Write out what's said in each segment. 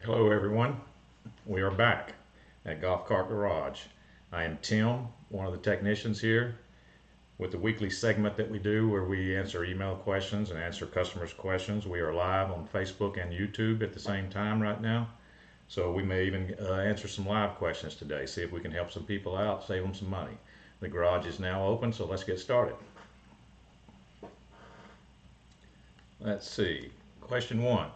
Hello everyone, we are back at Golf Cart Garage. I am Tim, one of the technicians here with the weekly segment that we do where we answer email questions and answer customers' questions. We are live on Facebook and YouTube at the same time right now, so we may even answer some live questions today, see if we can help some people out, save them some money. The garage is now open, so let's get started. Let's see, question 1.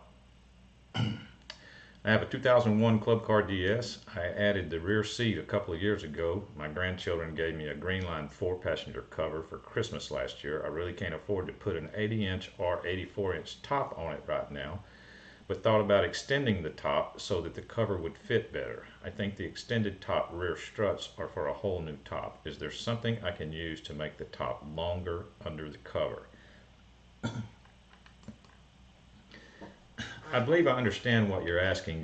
I have a 2001 Club Car DS. I added the rear seat a couple of years ago. My grandchildren gave me a Greenline 4-passenger cover for Christmas last year. I really can't afford to put an 80-inch or 84-inch top on it right now, but thought about extending the top so that the cover would fit better. I think the extended top rear struts are for a whole new top. Is there something I can use to make the top longer under the cover? I believe I understand what you're asking.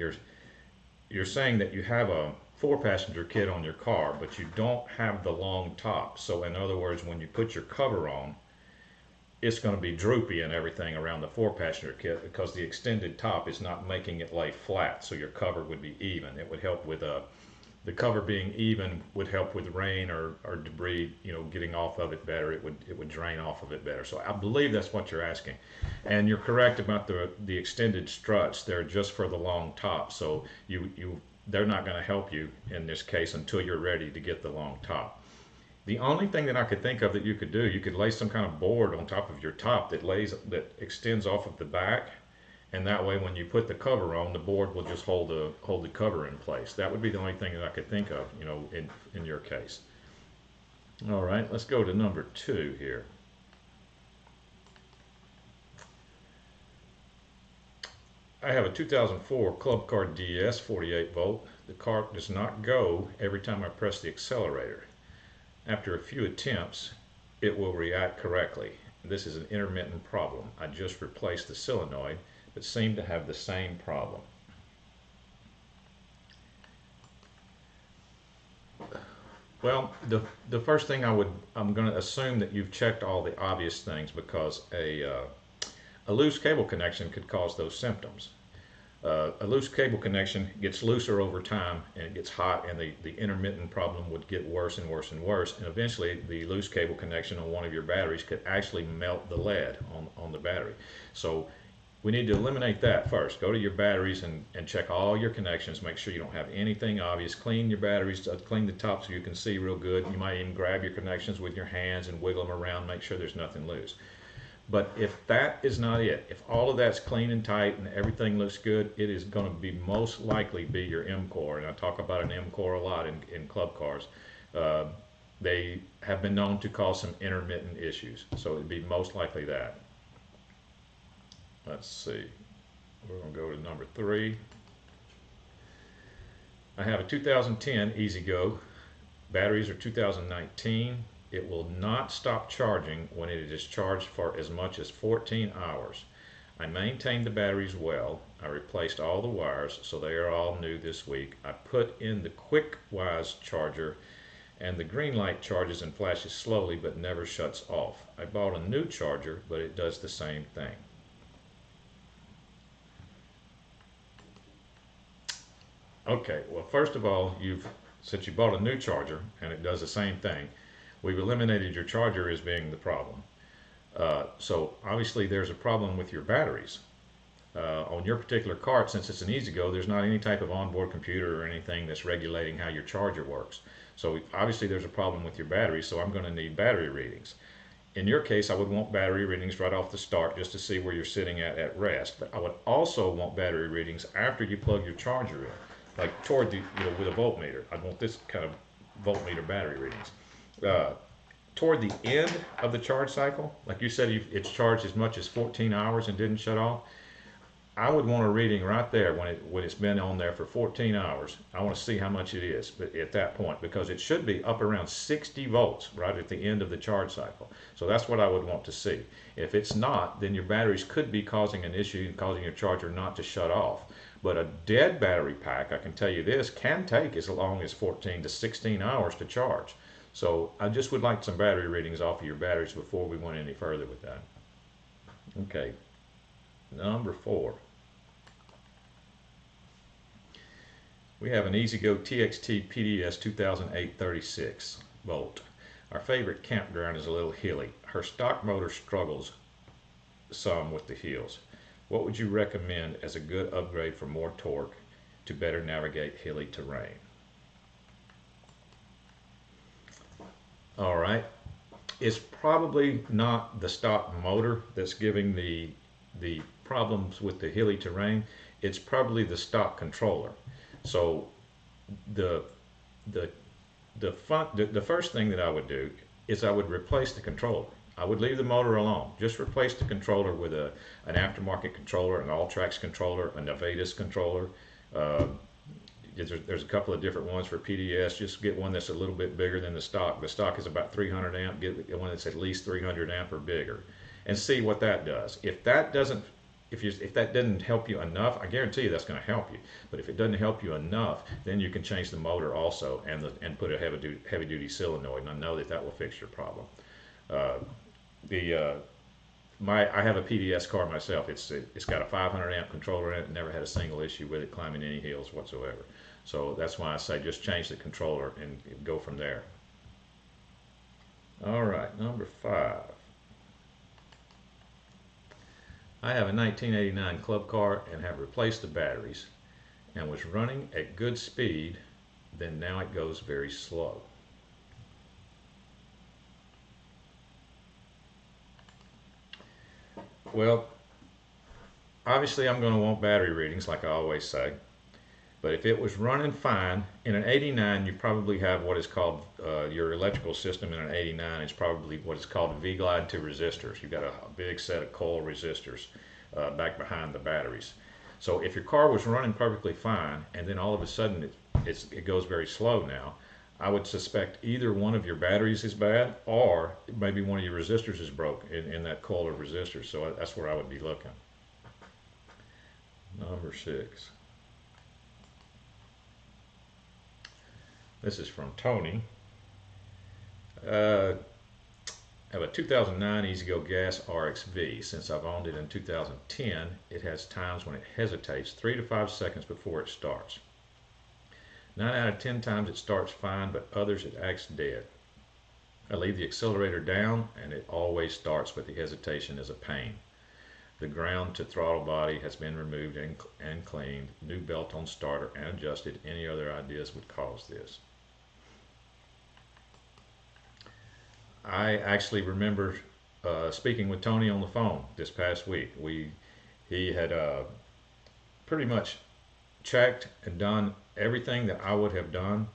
You're saying that you have a 4-passenger kit on your car, but you don't have the long top. So in other words, when you put your cover on, it's going to be droopy and everything around the 4-passenger kit because the extended top is not making it lay flat, so your cover would be even. It would help with the cover being even would help with rain or debris, getting off of it better. It would drain off of it better. So I believe that's what you're asking, and you're correct about the extended struts. They're just for the long top, so they're not going to help you in this case until you're ready to get the long top. The only thing that I could think of that you could do, you could lay some kind of board on top of your top that extends off of the back. And that way, when you put the cover on, the board will just hold the cover in place. That would be the only thing that I could think of, in your case. All right, let's go to number 2 here. I have a 2004 Club Car DS 48 volt. The cart does not go every time I press the accelerator. After a few attempts, it will react correctly. This is an intermittent problem. I just replaced the solenoid, but seem to have the same problem. Well, the first thing I'm going to assume that you've checked all the obvious things, because a loose cable connection could cause those symptoms. A loose cable connection gets looser over time, and it gets hot, and the intermittent problem would get worse and worse and worse, and eventually the loose cable connection on one of your batteries could actually melt the lead on the battery. So we need to eliminate that first. Go to your batteries and check all your connections. Make sure you don't have anything obvious. Clean your batteries, clean the top so you can see real good. You might even grab your connections with your hands and wiggle them around, make sure there's nothing loose. But if that is not it, if all of that's clean and tight and everything looks good, it is going to be most likely be your 𝗵𝗿. And I talk about an 𝗵𝗿 a lot in club cars. They have been known to cause some intermittent issues. So it would be most likely that. Let's see, we're going to go to number 3. I have a 2010 EZGO. Batteries are 2019. It will not stop charging when it is charged for as much as 14 hours. I maintained the batteries well. I replaced all the wires, so they are all new this week. I put in the Quickwise charger, and the green light charges and flashes slowly but never shuts off. I bought a new charger, but it does the same thing. Okay, well, first of all, since you bought a new charger and it does the same thing, we've eliminated your charger as being the problem. So obviously there's a problem with your batteries. On your particular cart, since it's an EZGO, there's not any type of onboard computer or anything that's regulating how your charger works. So obviously there's a problem with your batteries, so I'm going to need battery readings. In your case, I would want battery readings right off the start just to see where you're sitting at rest. But I would also want battery readings after you plug your charger in. Like toward the, with a voltmeter. I'd want this kind of voltmeter battery readings. Toward the end of the charge cycle, like you said, it's charged as much as 14 hours and didn't shut off. I would want a reading right there when it's been on there for 14 hours. I want to see how much it is at that point, because it should be up around 60 volts right at the end of the charge cycle. So that's what I would want to see. If it's not, then your batteries could be causing an issue and causing your charger not to shut off. But a dead battery pack, I can tell you this, can take as long as 14 to 16 hours to charge. So I just would like some battery readings off of your batteries before we went any further with that. Okay, number 4. We have an EZGO TXT PDS 2008 36 volt. Our favorite campground is a little hilly. Her stock motor struggles some with the hills. What would you recommend as a good upgrade for more torque to better navigate hilly terrain? All right, it's probably not the stock motor that's giving the problems with the hilly terrain. It's probably the stock controller. So the first thing that I would do is I would replace the controller. I would leave the motor alone. Just replace the controller with an aftermarket controller, an All-Tracks controller, a 𝗵𝗿𝗏𝗏 controller. There's a couple of different ones for PDS. Just get one that's a little bit bigger than the stock. The stock is about 300 amp. Get one that's at least 300 amp or bigger, and see what that does. If that doesn't help you enough, I guarantee you that's going to help you. But if it doesn't help you enough, then you can change the motor also and put a heavy duty solenoid. And I know that will fix your problem. I have a PDS car myself. It's got a 500 amp controller in it. Never had a single issue with it climbing any hills whatsoever. So that's why I say just change the controller and go from there. All right, number 5. I have a 1989 club car and have replaced the batteries and was running at good speed, then now it goes very slow. Well, obviously I'm going to want battery readings like I always say, but if it was running fine, in an 89 you probably have what is called your electrical system. In an 89 is probably what is called V-glide-2 resistors. You've got a big set of coil resistors back behind the batteries. So if your car was running perfectly fine and then all of a sudden it goes very slow now, I would suspect either one of your batteries is bad or maybe one of your resistors is broke in that coil of resistors. So that's where I would be looking. Number 6. This is from Tony. I have a 2009 EZGO Gas RX-V. Since I've owned it in 2010, it has times when it hesitates 3 to 5 seconds before it starts. 9 out of 10 times it starts fine, but others it acts dead. I leave the accelerator down and it always starts, but the hesitation is a pain. The ground to throttle body has been removed and cleaned. New belt on starter and adjusted. Any other ideas would cause this? I actually remember speaking with Tony on the phone this past week. He had pretty much checked and done everything that I would have done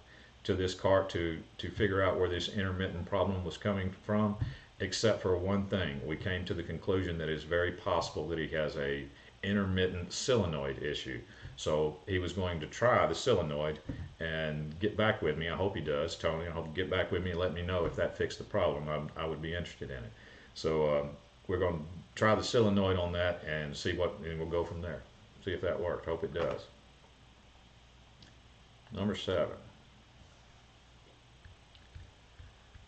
to this car to figure out where this intermittent problem was coming from, except for one thing. We came to the conclusion that it's very possible that he has a intermittent solenoid issue. So he was going to try the solenoid and get back with me. I hope he does, Tony. I hope you get back with me and let me know if that fixed the problem. I would be interested in it. So we're going to try the solenoid on that and see and we'll go from there. See if that worked. Hope it does. Number 7.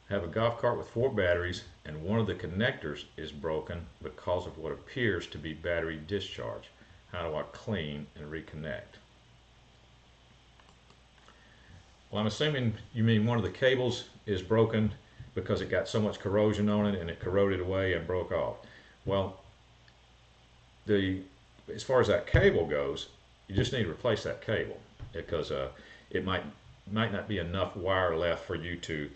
I have a golf cart with 4 batteries and one of the connectors is broken because of what appears to be battery discharge. How do I clean and reconnect? Well, I'm assuming you mean one of the cables is broken because it got so much corrosion on it and it corroded away and broke off. Well, as far as that cable goes, you just need to replace that cable because it might not be enough wire left for you to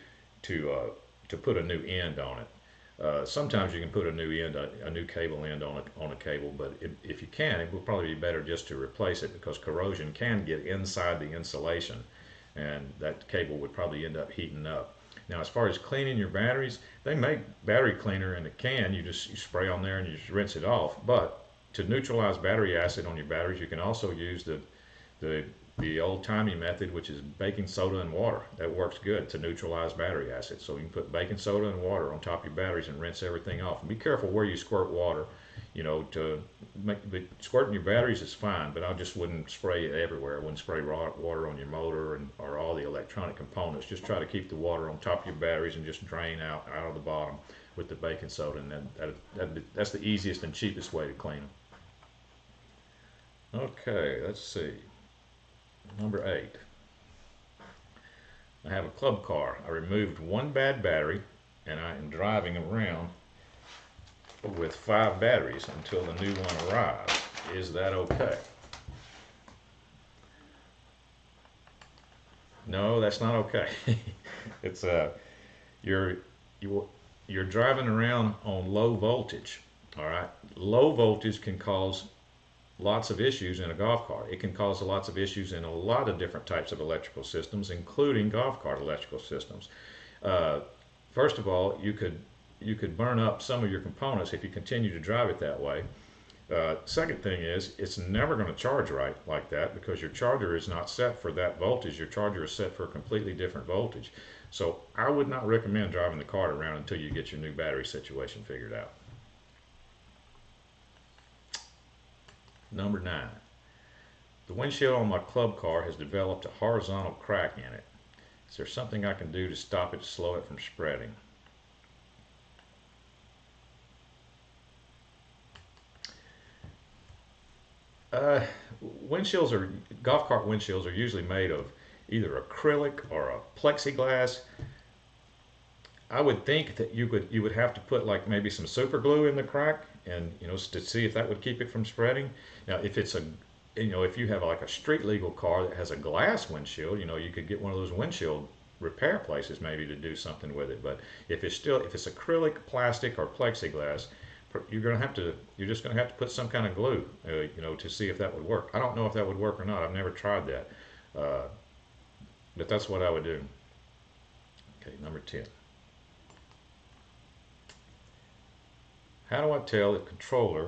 put a new end on it. Sometimes you can put a new cable end on a cable, but if you can, it would probably be better just to replace it because corrosion can get inside the insulation, and that cable would probably end up heating up. Now, as far as cleaning your batteries, they make battery cleaner in a can. You spray on there and you just rinse it off. But to neutralize battery acid on your batteries, you can also use the old-timey method, which is baking soda and water. That works good to neutralize battery acid. So you can put baking soda and water on top of your batteries and rinse everything off. And be careful where you squirt water. Squirting your batteries is fine, but I just wouldn't spray it everywhere. I wouldn't spray water on your motor or all the electronic components. Just try to keep the water on top of your batteries and just drain out of the bottom with the baking soda, and that's the easiest and cheapest way to clean them. Okay, let's see. Number 8. I have a club car. I removed one bad battery and I am driving around with 5 batteries until the new one arrives. Is that okay? No, that's not okay. It's you're driving around on low voltage. All right, low voltage can cause lots of issues in a golf cart. It can cause lots of issues in a lot of different types of electrical systems, including golf cart electrical systems. First of all, you could burn up some of your components if you continue to drive it that way. Second thing is, it's never going to charge right like that because your charger is not set for that voltage. Your charger is set for a completely different voltage. So I would not recommend driving the cart around until you get your new battery situation figured out. Number 9. The windshield on my club car has developed a horizontal crack in it. Is there something I can do to stop it, to slow it from spreading? Golf cart windshields are usually made of either acrylic or a plexiglass. I would think that you would have to put like maybe some super glue in the crack, and to see if that would keep it from spreading. Now, if it's if you have like a street legal car that has a glass windshield, you could get one of those windshield repair places maybe to do something with it. But if it's acrylic, plastic, or plexiglass, you're just gonna have to put some kind of glue, to see if that would work. I don't know if that would work or not. I've never tried that, but that's what I would do. Okay, number 10. How do I tell if controller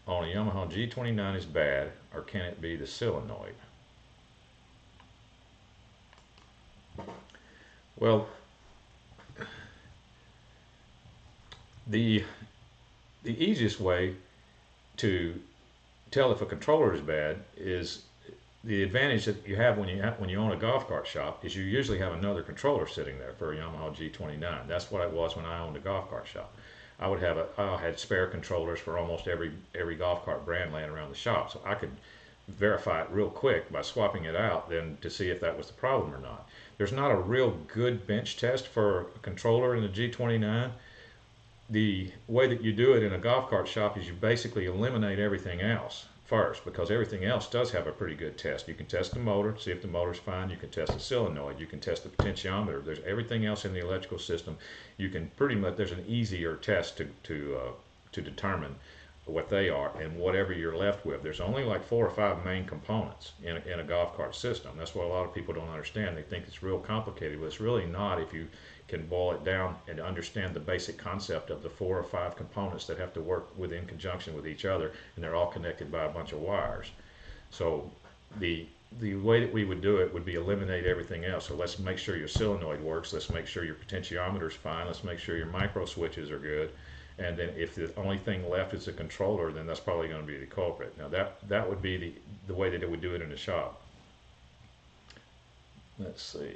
on a Yamaha G29 is bad, or can it be the solenoid? Well, the easiest way to tell if a controller is bad is the advantage that you have when you own a golf cart shop is you usually have another controller sitting there for a Yamaha G29. That's what it was when I owned a golf cart shop. I had spare controllers for almost every golf cart brand laying around the shop, so I could verify it real quick by swapping it out then to see if that was the problem or not. There's not a real good bench test for a controller in the G29. The way that you do it in a golf cart shop is you basically eliminate everything else first, because everything else does have a pretty good test. You can test the motor, see if the motor's fine. You can test the solenoid. You can test the potentiometer. There's everything else in the electrical system. You can pretty much, there's an easier test to determine what they are and whatever you're left with. There's only like 4 or 5 main components in a golf cart system. That's what a lot of people don't understand. They think it's real complicated, but it's really not if you can boil it down and understand the basic concept of the 4 or 5 components that have to work in conjunction with each other, and they're all connected by a bunch of wires. So the way that we would do it would be eliminate everything else. So let's make sure your solenoid works. Let's make sure your potentiometer is fine. Let's make sure your micro switches are good. And then if the only thing left is a controller, then that's probably going to be the culprit. Now that would be the way that it would do it in the shop. Let's see.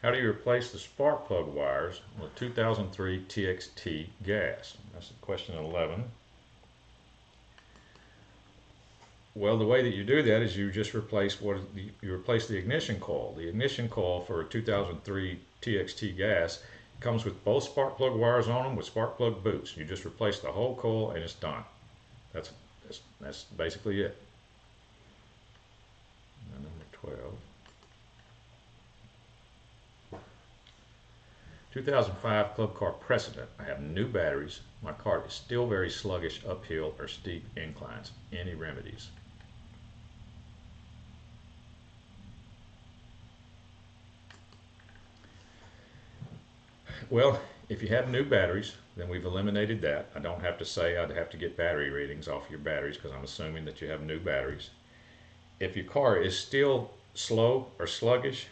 How do you replace the spark plug wires on a 2003 TXT gas? That's question 11. Well, the way that you do that is you just replace the ignition coil. The ignition coil for a 2003 TXT gas comes with both spark plug wires on them with spark plug boots. You just replace the whole coil and it's done. That's basically it. And number 12. 2005 Club Car Precedent. I have new batteries. My cart is still very sluggish uphill or steep inclines. Any remedies? Well, if you have new batteries, then we've eliminated that. I don't have to say I'd have to get battery readings off your batteries because I'm assuming that you have new batteries. If your car is still slow or sluggish,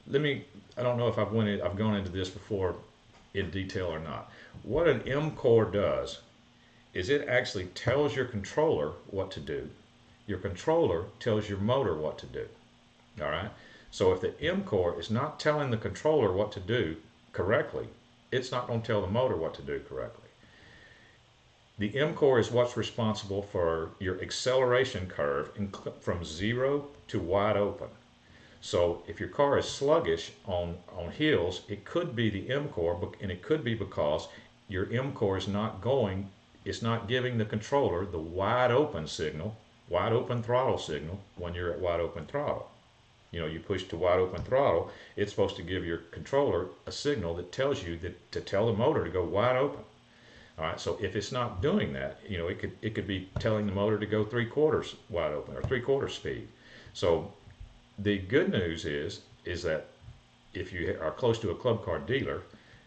I don't know if I've gone into this before in detail or not. What an M core does is it actually tells your controller what to do. Your controller tells your motor what to do. All right. So if the M core is not telling the controller what to do correctly, it's not going to tell the motor what to do correctly. The M core is what's responsible for your acceleration curve from 0 to wide open. So if your car is sluggish on hills, it could be the M core, and it could be because your M core is not giving the controller the wide open signal, wide open throttle signal when you're at wide open throttle. You know, you push to wide open throttle, it's supposed to give your controller a signal that tells you to tell the motor to go wide open. All right, so if it's not doing that, you know, it could be telling the motor to go 3/4 wide open or 3/4 speed. So the good news is that if you are close to a club car dealer,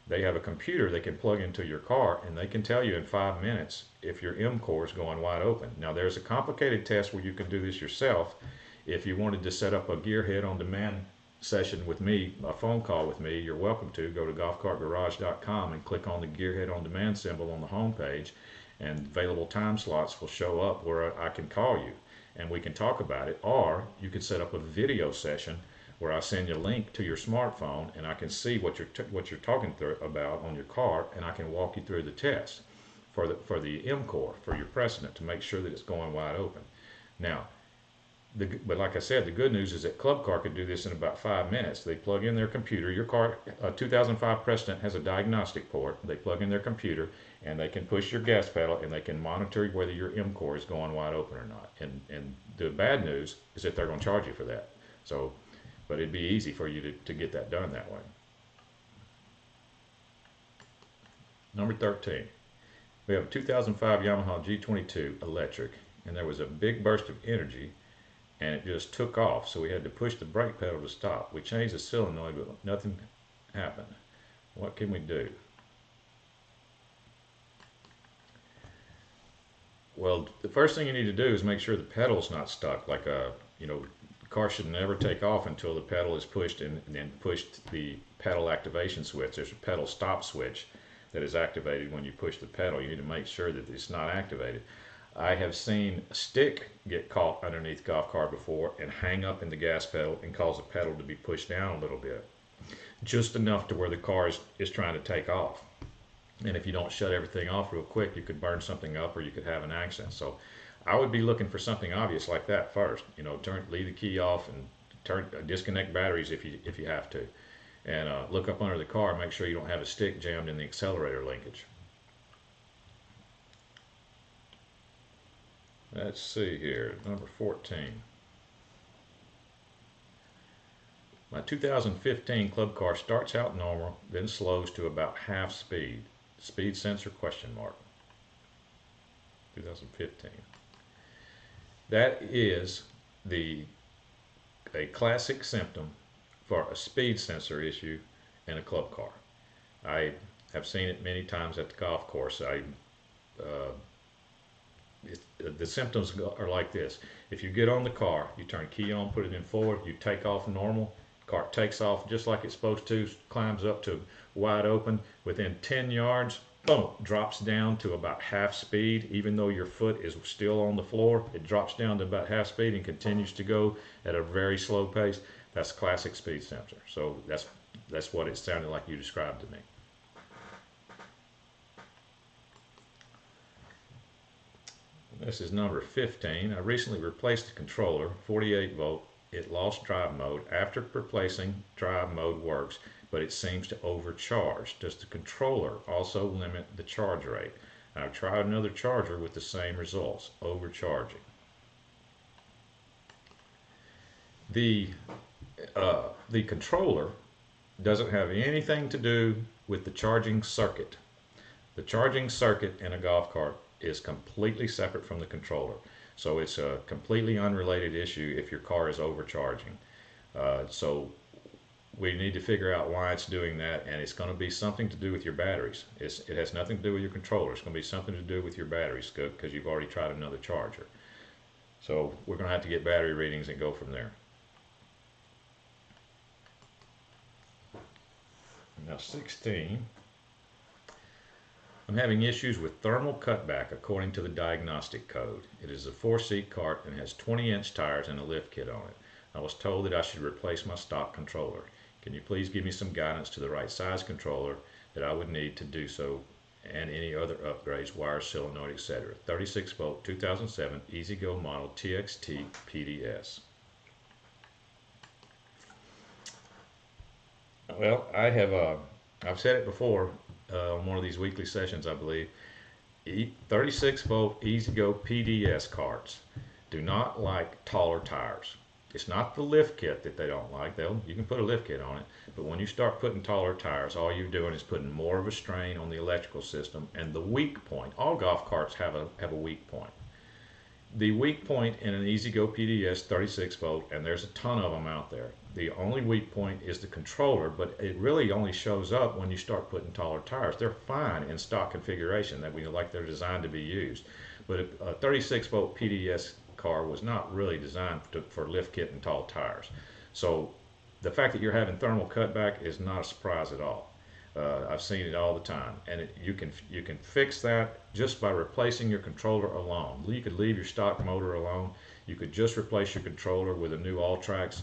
they have a computer they can plug into your car, and they can tell you in 5 minutes if your M core is going wide open. Now, there's a complicated test where you can do this yourself. If you wanted to set up a gearhead on demand session with me, a phone call with me, you're welcome to go to golfcartgarage.com and click on the gearhead on demand symbol on the home page, and available time slots will show up where I can call you and we can talk about it. Or you could set up a video session where I send you a link to your smartphone and I can see what you're talking about on your car, and I can walk you through the test for the M core, for your precedent, to make sure that it's going wide open. Now, but like I said, the good news is that Club Car could do this in about 5 minutes. They plug in their computer. Your car, a 2005 Precedent, has a diagnostic port. They plug in their computer, and they can push your gas pedal, and they can monitor whether your M core is going wide open or not. And the bad news is that they're going to charge you for that. So, but it'd be easy for you to get that done that way. Number 13. We have a 2005 Yamaha G22 electric, and there was a big burst of energy, and it just took off, so we had to push the brake pedal to stop. We changed the solenoid, but nothing happened. What can we do? Well, the first thing you need to do is make sure the pedal's not stuck. Like you know, the car should never take off until the pedal is pushed, and then pushed the pedal activation switch. There's a pedal stop switch that is activated when you push the pedal. You need to make sure that it's not activated. I have seen a stick get caught underneath golf cart before and hang up in the gas pedal and cause the pedal to be pushed down a little bit, just enough to where the car is trying to take off. And if you don't shut everything off real quick, you could burn something up, or you could have an accident. So I would be looking for something obvious like that first. You know, leave the key off and disconnect batteries if you have to, and look up under the car, make sure you don't have a stick jammed in the accelerator linkage. Let's see here, number 14. My 2015 Club Car starts out normal, then slows to about half speed. Speed sensor ? 2015. That is a classic symptom for a speed sensor issue in a club car. I have seen it many times at the golf course. The symptoms are like this. If you get on the car, you turn key on, put it in forward, you take off normal, car takes off just like it's supposed to, climbs up to wide open, within 10 yards, boom, drops down to about half speed. Even though your foot is still on the floor, it drops down to about half speed and continues to go at a very slow pace. That's classic speed sensor. So that's what it sounded like you described to me. This is number 15. I recently replaced the controller, 48 volt. It lost drive mode. After replacing, drive mode works, but it seems to overcharge. Does the controller also limit the charge rate? I've tried another charger with the same results, overcharging. The controller doesn't have anything to do with the charging circuit. The charging circuit in a golf cart is completely separate from the controller. So it's a completely unrelated issue if your car is overcharging. So we need to figure out why it's doing that, and it's going to be something to do with your batteries. It has nothing to do with your controller. It's going to be something to do with your batteries, because you've already tried another charger. So we're going to have to get battery readings and go from there. Now 16. I'm having issues with thermal cutback according to the diagnostic code. It is a 4-seat cart and has 20-inch tires and a lift kit on it. I was told that I should replace my stock controller. Can you please give me some guidance to the right size controller that I would need to do so, and any other upgrades, wire, solenoid, etc. 36 volt 2007 EZGO model TXT PDS. Well, I've said it before on one of these weekly sessions, I believe. 36 volt EZGO PDS carts do not like taller tires. It's not the lift kit that they don't like. You can put a lift kit on it, but when you start putting taller tires, all you're doing is putting more of a strain on the electrical system and the weak point. All golf carts have a weak point. The weak point in an EZGO PDS 36 volt, and there's a ton of them out there. The only weak point is the controller, but it really only shows up when you start putting taller tires. They're fine in stock configuration, like they're designed to be used. But a 36 volt PDS car was not really designed for lift kit and tall tires. So the fact that you're having thermal cutback is not a surprise at all. I've seen it all the time, and you can fix that just by replacing your controller alone. You could leave your stock motor alone. You could just replace your controller with a new Alltrax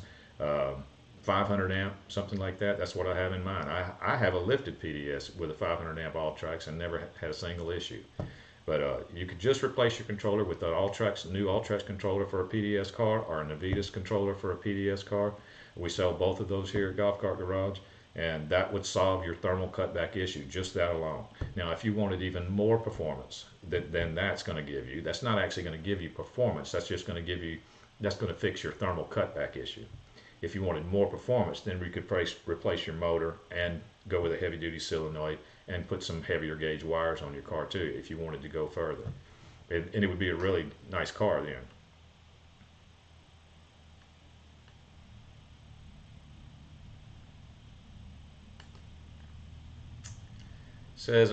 500 amp, something like that. That's what I have in mind. I have a lifted PDS with a 500 amp Alltrax and never had a single issue. But you could just replace your controller with the new Alltrax controller for a PDS car, or an 𝗵𝗿𝗏 controller for a PDS car. We sell both of those here at Golf Cart Garage, and that would solve your thermal cutback issue, just that alone. Now, if you wanted even more performance, then that's going to give you, that's not actually going to give you performance, that's just going to give you, that's going to fix your thermal cutback issue. If you wanted more performance, then we could replace your motor and go with a heavy duty solenoid and put some heavier gauge wires on your car too, if you wanted to go further. And it would be a really nice car then. Says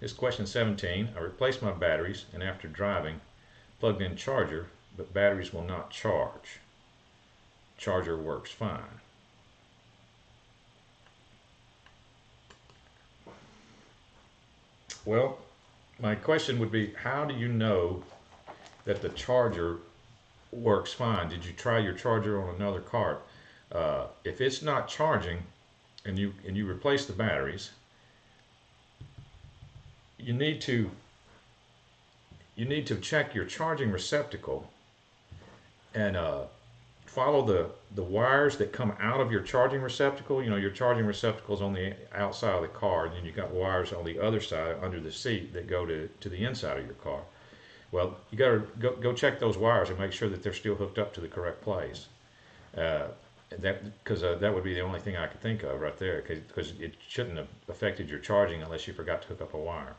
this question 17, I replaced my batteries, and after driving, plugged in charger, but batteries will not charge. Charger works fine. Well, my question would be, how do you know that the charger works fine? Did you try your charger on another cart? If it's not charging and you replace the batteries, you need to check your charging receptacle and follow the wires that come out of your charging receptacle. You know, your charging receptacle is on the outside of the car, and then you've got wires on the other side under the seat that go to the inside of your car. Well, you got to go check those wires and make sure that they're still hooked up to the correct place. Because that would be the only thing I could think of right there, because it shouldn't have affected your charging unless you forgot to hook up a wire.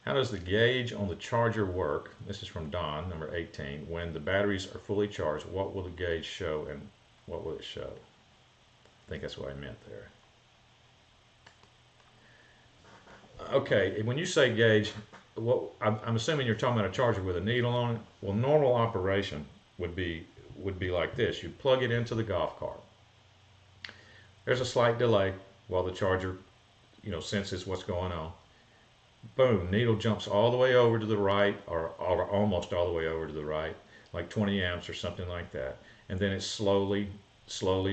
How does the gauge on the charger work? This is from Don, number 18. When the batteries are fully charged, what will the gauge show and what will it show? I think that's what I meant there. Okay, when you say gauge, I'm assuming you're talking about a charger with a needle on it. Well, normal operation would be like this. You plug it into the golf cart. There's a slight delay while the charger, senses what's going on. Boom, needle jumps all the way over to the right, or almost all the way over to the right, like 20 amps or something like that. And then it slowly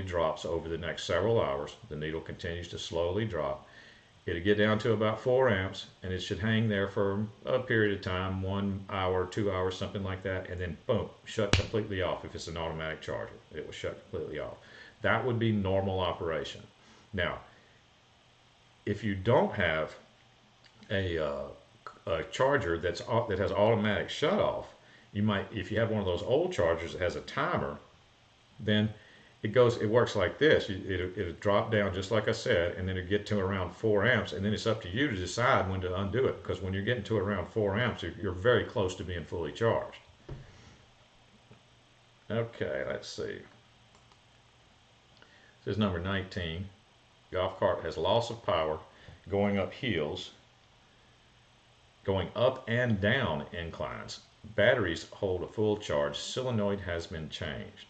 drops over the next several hours. The needle continues to slowly drop. It'll get down to about 4 amps, and it should hang there for a period of time, 1 hour, 2 hours, something like that, and then boom, shut completely off. If it's an automatic charger, it will shut completely off. That would be normal operation. Now, if you don't have a charger that has automatic shut off, you might, if you have one of those old chargers that has a timer, then it works like this. It'll drop down just like I said, and then it'll get to around 4 amps, and then it's up to you to decide when to undo it, because when you're getting to around 4 amps, you're very close to being fully charged. Okay, let's see. This is number 19. Golf cart has loss of power going up hills, going up and down inclines. Batteries hold a full charge. Solenoid has been changed.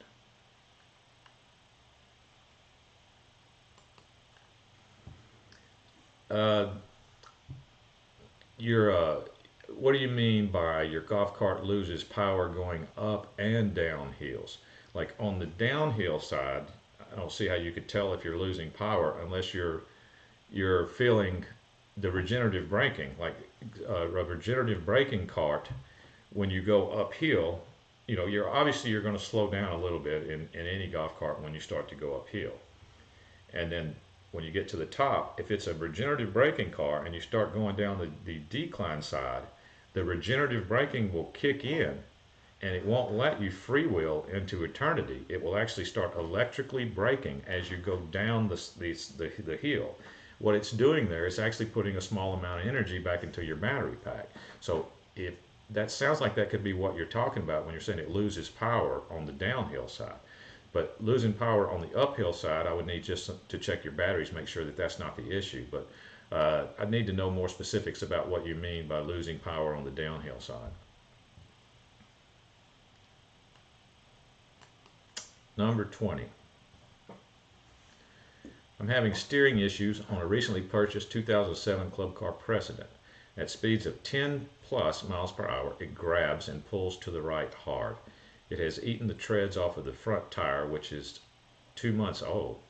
what do you mean by your golf cart loses power going up and down hills? Like on the downhill side, I don't see how you could tell if you're losing power unless you're feeling the regenerative braking. Like a regenerative braking cart, when you go uphill, you know, you're going to slow down a little bit in any golf cart when you start to go uphill. And then when you get to the top, if it's a regenerative braking car and you start going down the decline side, the regenerative braking will kick in and it won't let you freewheel into eternity. It will actually start electrically braking as you go down the hill. What it's doing there is actually putting a small amount of energy back into your battery pack. So if that sounds like that could be what you're talking about when you're saying it loses power on the downhill side. But losing power on the uphill side, I would need just to check your batteries, make sure that that's not the issue. But I need to know more specifics about what you mean by losing power on the downhill side. Number 20. I'm having steering issues on a recently purchased 2007 Club Car Precedent. At speeds of 10+ miles per hour, it grabs and pulls to the right hard. It has eaten the treads off of the front tire, which is 2 months old.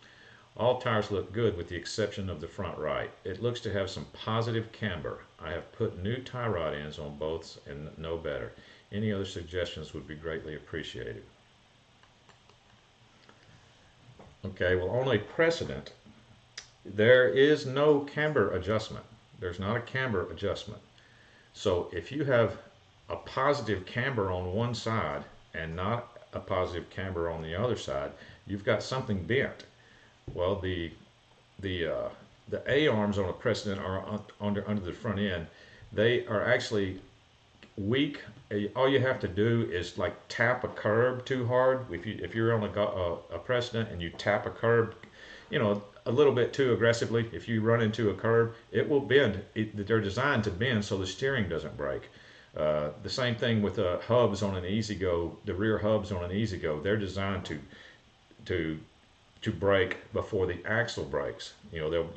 All tires look good with the exception of the front right. It looks to have some positive camber. I have put new tie rod ends on both and no better. Any other suggestions would be greatly appreciated. Okay, well, on a Precedent, there is no camber adjustment. There's not a camber adjustment. So if you have a positive camber on one side and not a positive camber on the other side, you've got something bent. Well, the A-arms on a Precedent are under the front end. They are actually weak. All you have to do is like tap a curb too hard. If you're on a Precedent and you tap a curb, you know, a little bit too aggressively, if you run into a curb, it will bend. They're designed to bend so the steering doesn't break. The same thing with the hubs on an EZGO, the rear hubs on an EZGO. They're designed to brake before the axle brakes. You know,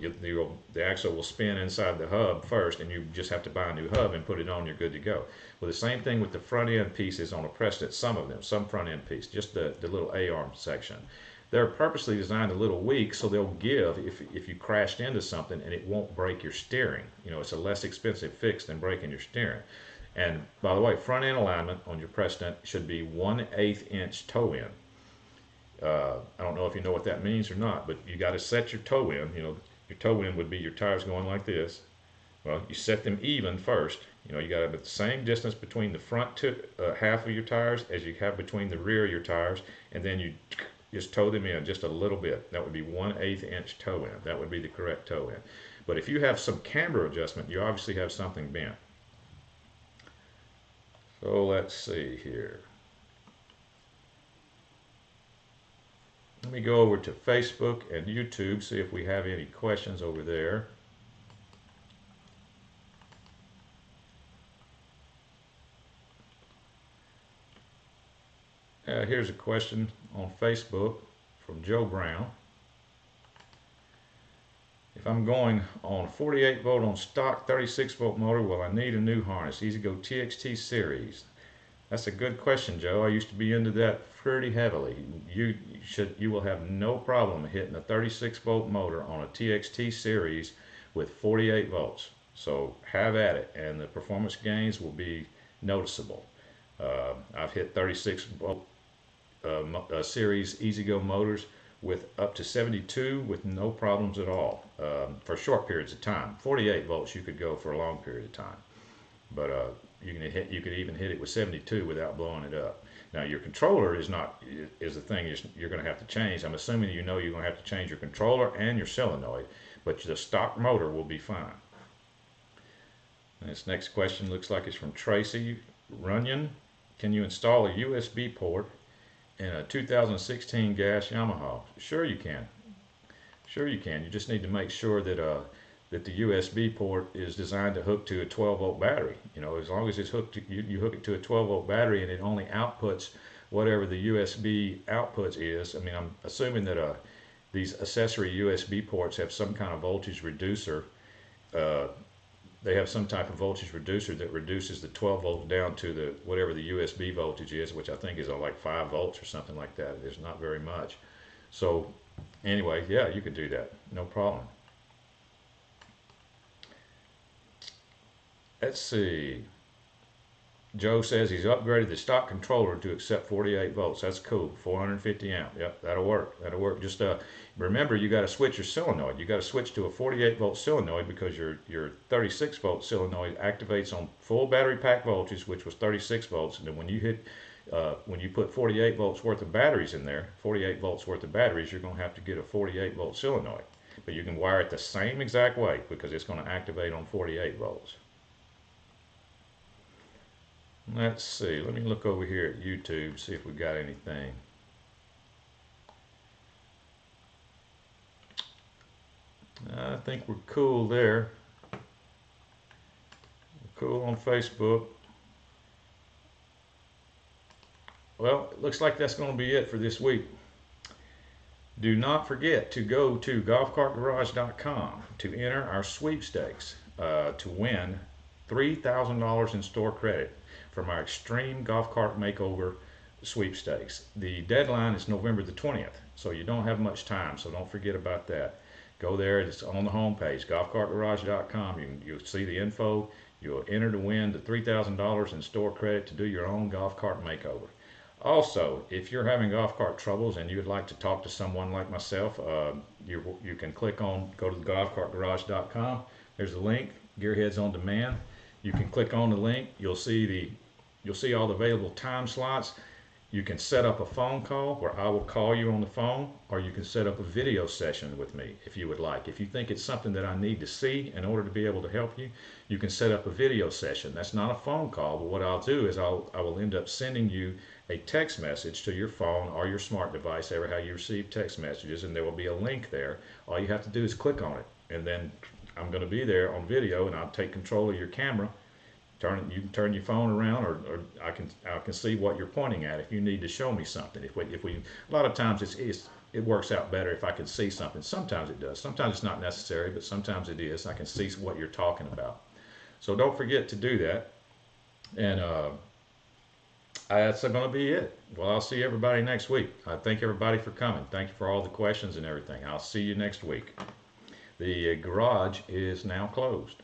the axle will spin inside the hub first, and you just have to buy a new hub and put it on. You're good to go. Well, the same thing with the front end pieces on a Precedent. Some of them, some front end piece, just the little A-arm section. They're purposely designed a little weak so they'll give if you crashed into something, and it won't break your steering. You know, it's a less expensive fix than breaking your steering. And by the way, front end alignment on your Precedent should be 1/8 inch toe in. I don't know if you know what that means or not, but you got to set your toe in. You know, your toe in would be your tires going like this. Well, you set them even first. You know, you got to have the same distance between the front half of your tires as you have between the rear of your tires, and then you just toe them in just a little bit. That would be 1/8 inch toe in. That would be the correct toe in. But if you have some camber adjustment, you obviously have something bent. So let's see here. Let me go over to Facebook and YouTube, see if we have any questions over there. Here's a question on Facebook from Joe Brown. If I'm going on 48 volt on stock 36 volt motor, will I need a new harness? EZGO TXT series. That's a good question, Joe. I used to be into that pretty heavily. You will have no problem hitting a 36 volt motor on a TXT series with 48 volts. So have at it, and the performance gains will be noticeable. I've hit 36 volt series EZGO motors with up to 72 with no problems at all for short periods of time. 48 volts you could go for a long period of time, but you could even hit it with 72 without blowing it up. Now your controller is the thing you're going to have to change. I'm assuming you know you're going to have to change your controller and your solenoid, but the stock motor will be fine. And this next question looks like it's from Tracy Runyon. Can you install a USB port in a 2016 gas Yamaha? Sure you can. Sure you can. You just need to make sure that that the USB port is designed to hook to a 12 volt battery. You know, as long as it's hooked to, you hook it to a 12 volt battery and it only outputs whatever the USB outputs is. I mean, I'm assuming that these accessory USB ports have some kind of voltage reducer they have some type of voltage reducer that reduces the 12 volts down to the whatever the USB voltage is, which I think is like 5 volts or something like that. It's not very much. So anyway, yeah, you could do that, no problem. Let's see. Joe says he's upgraded the stock controller to accept 48 volts. That's cool. 450 amp. Yep, that'll work. That'll work. Just remember, you got to switch your solenoid. You got to switch to a 48 volt solenoid because your 36 volt solenoid activates on full battery pack voltage, which was 36 volts. And then when you put 48 volts worth of batteries in there, 48 volts worth of batteries, you're going to have to get a 48 volt solenoid. But you can wire it the same exact way because it's going to activate on 48 volts. Let's see, let me look over here at YouTube, see if we got anything. I think we're cool there. We're cool on Facebook. Well, it looks like that's going to be it for this week. Do not forget to go to golfcartgarage.com to enter our sweepstakes to win $3,000 in store credit from our Extreme Golf Cart Makeover sweepstakes. The deadline is November the 20th, so you don't have much time, so don't forget about that. Go there, it's on the home page, golfcartgarage.com. You'll see the info. You'll enter to win the $3,000 in store credit to do your own golf cart makeover. Also, if you're having golf cart troubles and you would like to talk to someone like myself, you can go to the golfcartgarage.com. There's a link, Gearheads on Demand. You can click on the link. You'll see all the available time slots. You can set up a phone call where I will call you on the phone, or you can set up a video session with me if you would like. If you think it's something that I need to see in order to be able to help you, you can set up a video session. That's not a phone call, but what I'll do is I will end up sending you a text message to your phone or your smart device, ever how you receive text messages, and there will be a link there. All you have to do is click on it, and then I'm going to be there on video, and I'll take control of your camera. You can turn your phone around, or I can see what you're pointing at if you need to show me something. If we a lot of times it works out better if I can see something. Sometimes it does. Sometimes it's not necessary, but sometimes it is. I can see what you're talking about. So don't forget to do that. And that's going to be it. Well, I'll see everybody next week. I thank everybody for coming. Thank you for all the questions and everything. I'll see you next week. The garage is now closed.